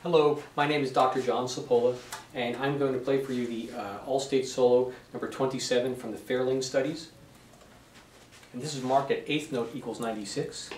Hello, my name is Dr. John Sopola, and I'm going to play for you the All-State Solo number 27 from the Fairling Studies. And this is marked at 8th note equals 96.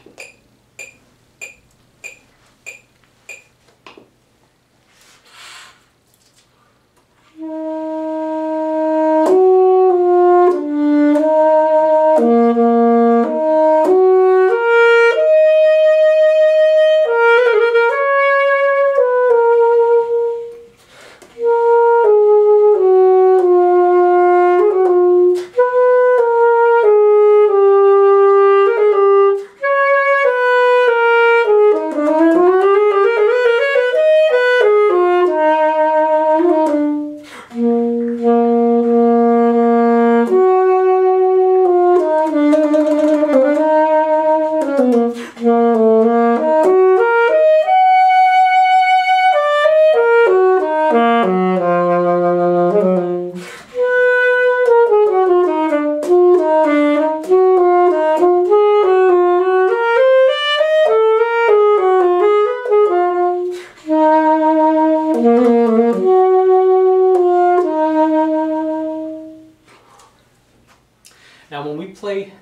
Now when we play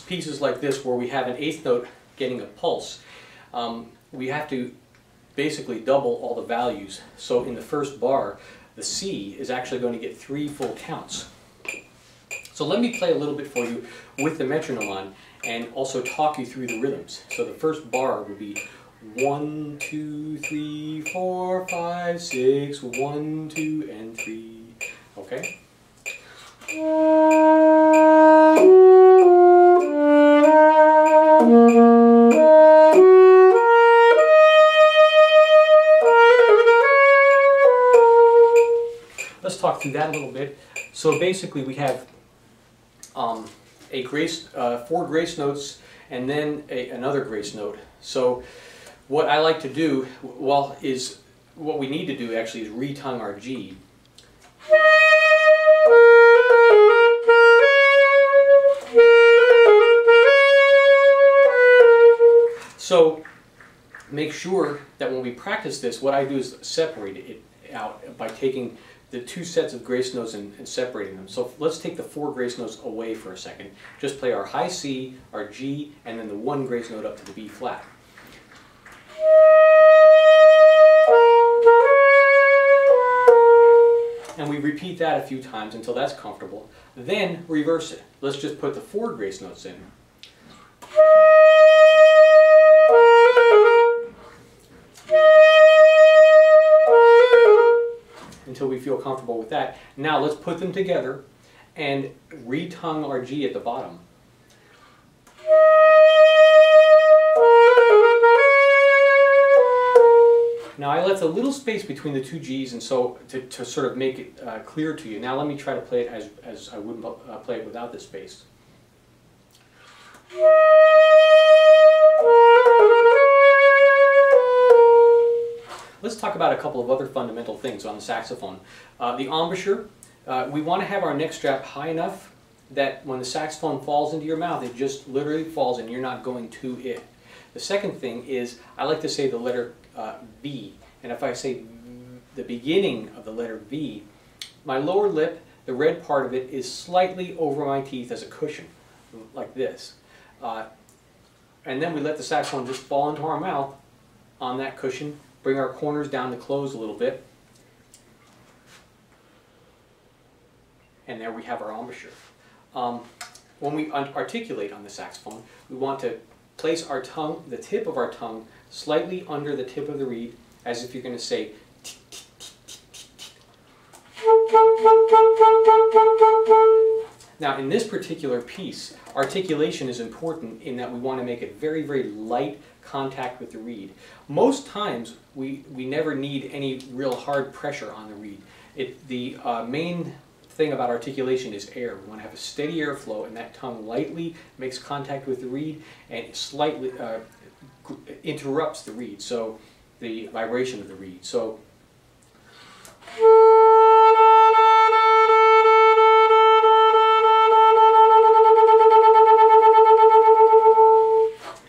pieces like this where we have an 8th note getting a pulse, we have to basically double all the values. So in the first bar, the C is actually going to get 3 full counts. So let me play a little bit for you with the metronome on and also talk you through the rhythms. So the first bar would be 1, 2, 3, 4, 5, 6, 1, 2, and 3. Okay? Let's talk through that a little bit. So basically we have four grace notes and then another grace note. So what I like to do, what we need to do actually is retongue our G. So make sure that when we practice this, what I do is separate it out by taking the 2 sets of grace notes and separating them. So let's take the 4 grace notes away for a second. Just play our high C, our G, and then the 1 grace note up to the B flat. And we repeat that a few times until that's comfortable. Then reverse it. Let's just put the 4 grace notes in. Until we feel comfortable with that. Now let's put them together and retongue our G at the bottom. Now I left a little space between the 2 G's, and so to sort of make it clear to you. Now let me try to play it as I wouldn't play it without this space. Let's talk about a couple of other fundamental things on the saxophone. The embouchure, we want to have our neck strap high enough that when the saxophone falls into your mouth, it just literally falls and you're not going to it. The second thing is, I like to say the letter V, and if I say the beginning of the letter V, my lower lip, the red part of it, is slightly over my teeth as a cushion, like this. And then we let the saxophone just fall into our mouth on that cushion. Bring our corners down to close a little bit. And there we have our embouchure. When we articulate on the saxophone, we want to place our tongue, the tip of our tongue, slightly under the tip of the reed, as if you're going to say t, t, t, t, t, t. Now in this particular piece, articulation is important in that we want to make it very, very light contact with the reed. Most times we never need any real hard pressure on the reed. The main thing about articulation is air. We want to have a steady airflow, and that tongue lightly makes contact with the reed and slightly interrupts the reed, so the vibration of the reed. So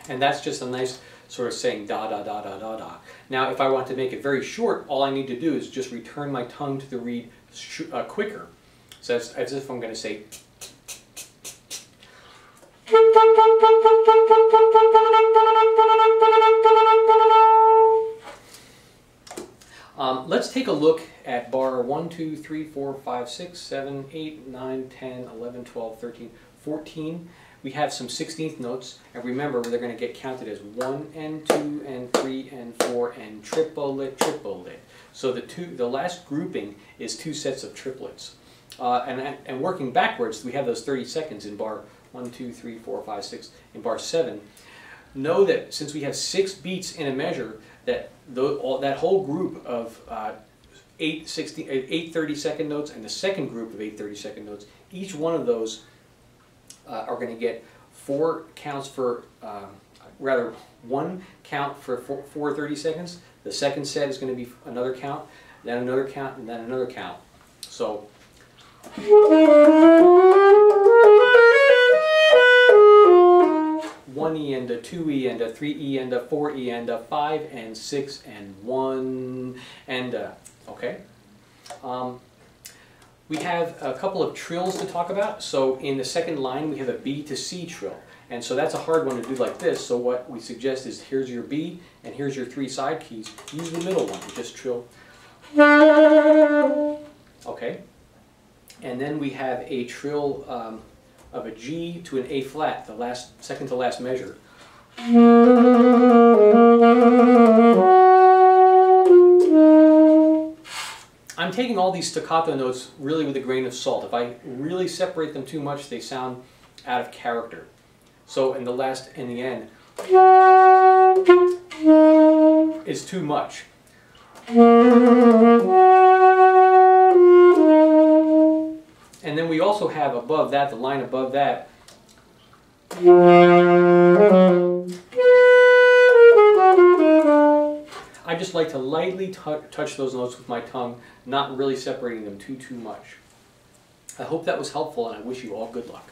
and that's just a nice sort of saying da da da da da da. Now if I want to make it very short, all I need to do is just return my tongue to the reed quicker. So as if I'm going to say. Let's take a look at bar 1, 2, 3, 4, 5, 6, 7, 8, 9, 10, 11, 12, 13, 14. We have some 16th notes, and remember they're going to get counted as 1 and 2 and 3 and 4 and triplet, triplet. So the last grouping is 2 sets of triplets. And working backwards, we have those 30 seconds in bar 1, 2, 3, 4, 5, 6, in bar 7. Know that since we have 6 beats in a measure, that that whole group of 8 30-second notes and the second group of 8 30-second notes, each one of those are going to get 4 counts for, rather 1 count for 4 30 seconds. The second set is going to be another count, then another count, and then another count. So. 1E and a 2E and a 3E and a 4E and a 5 and 6 and 1 and okay. We have a couple of trills to talk about. So in the second line we have a B to C trill, and so that's a hard one to do like this. So what we suggest is here's your B and here's your 3 side keys. Use the middle one, just trill. Okay. And then we have a trill of a G to an A flat, the second to last measure. I'm taking all these staccato notes really with a grain of salt. If I really separate them too much, they sound out of character. So in the end is too much. And then we also have above that, the line above that, I just like to lightly touch those notes with my tongue, not really separating them too much. I hope that was helpful, and I wish you all good luck.